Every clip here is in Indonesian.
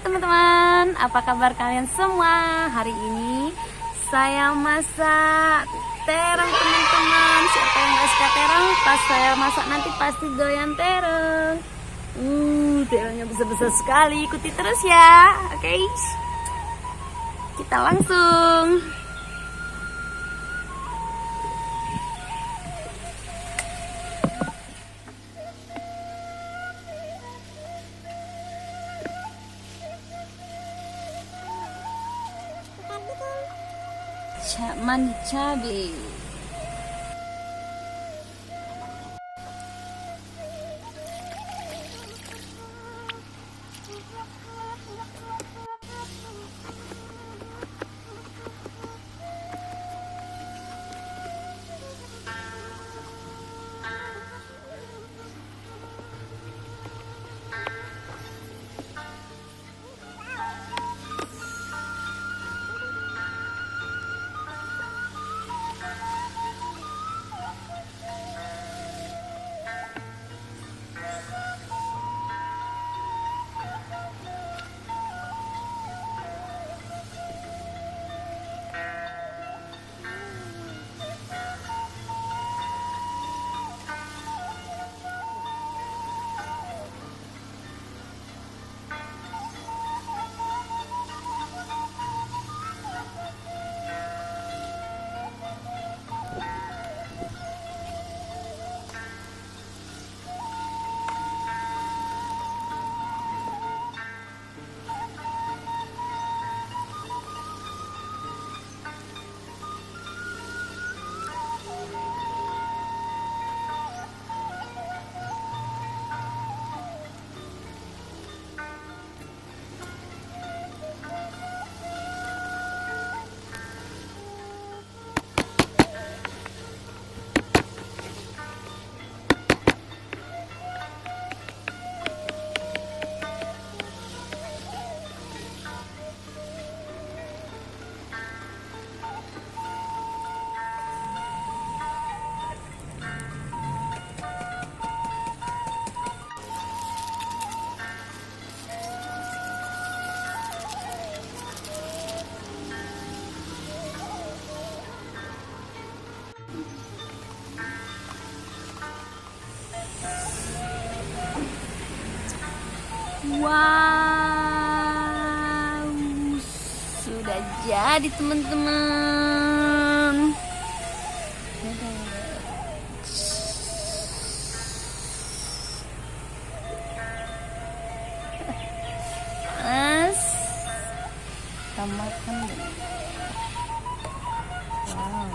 teman-teman, apa kabar kalian semua? Hari ini saya masak terong teman-teman. Siapa yang gak suka terong? Pas saya masak nanti pasti doyan terong. Terongnya besar-besar sekali. Ikuti terus ya, oke? Kita langsung. Mandi cabai. Wow, sudah jadi teman-teman. Mas, kita makan dulu. Wow.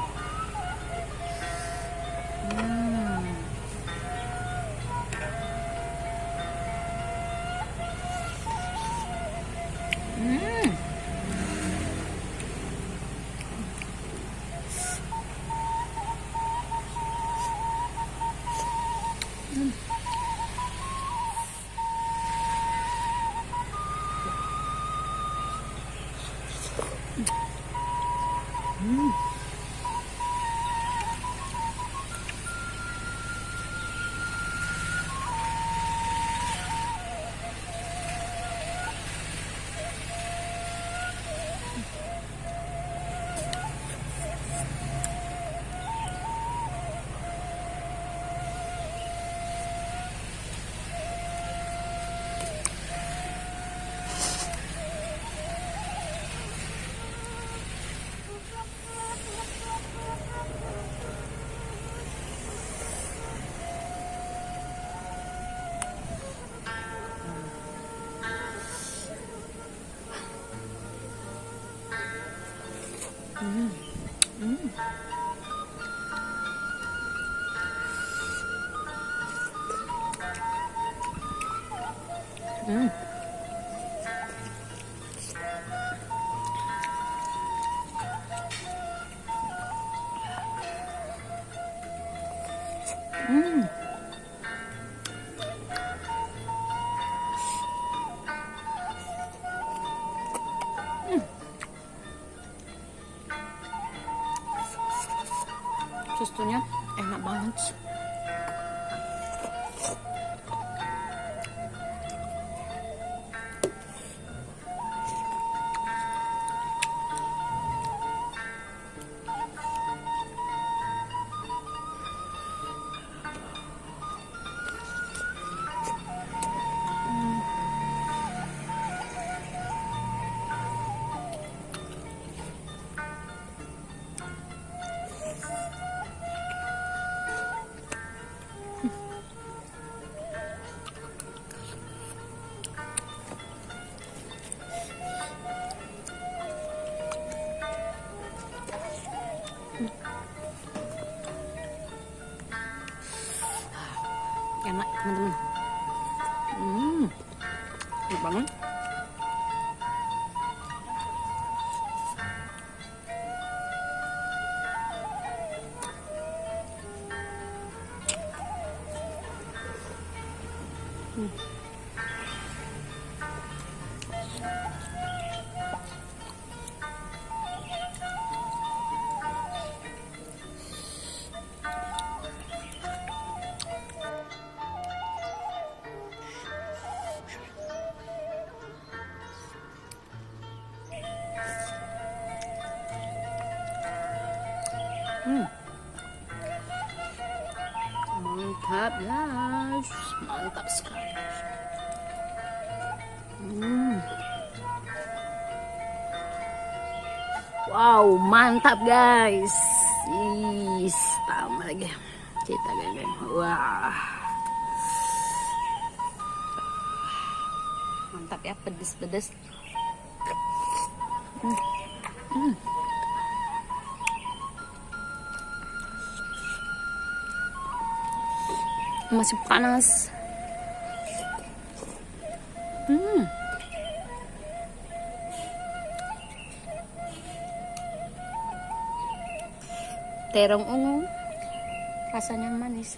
Susunya enak banget. Mantap guys, mantap sekali. Wow, mantap guys. Tambah lagi kita geng. Wah, mantap ya, pedes-pedes. Masih panas. Terong ungu rasanya manis.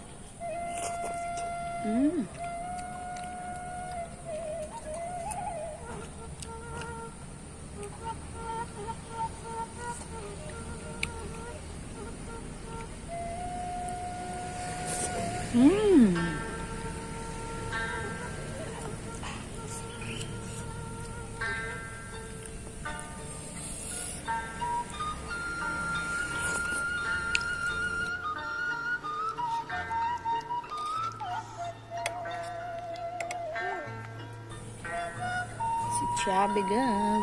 Si cabe gan.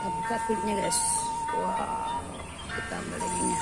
Kita buka kulitnya guys. Wow, kita tambah lagi nya.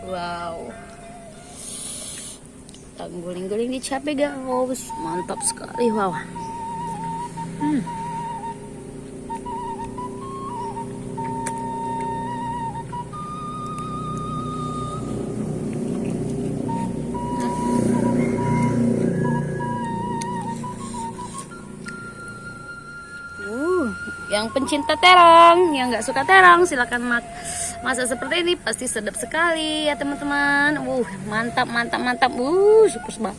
Wow, kita guling-guling di cabe guys, mantap sekali. Wow. Yang pencinta terong, yang nggak suka terong silakan masak seperti ini, pasti sedap sekali ya teman-teman. Mantap mantap mantap. Super banget.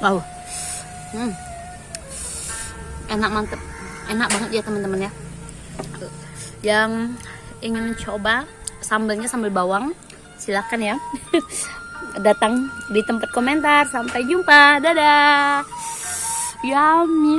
Wow. Enak, mantep, enak banget ya teman-teman ya. Yang ingin coba sambalnya sambal bawang, silahkan ya. Datang di tempat komentar. Sampai jumpa, dadah. Yummy.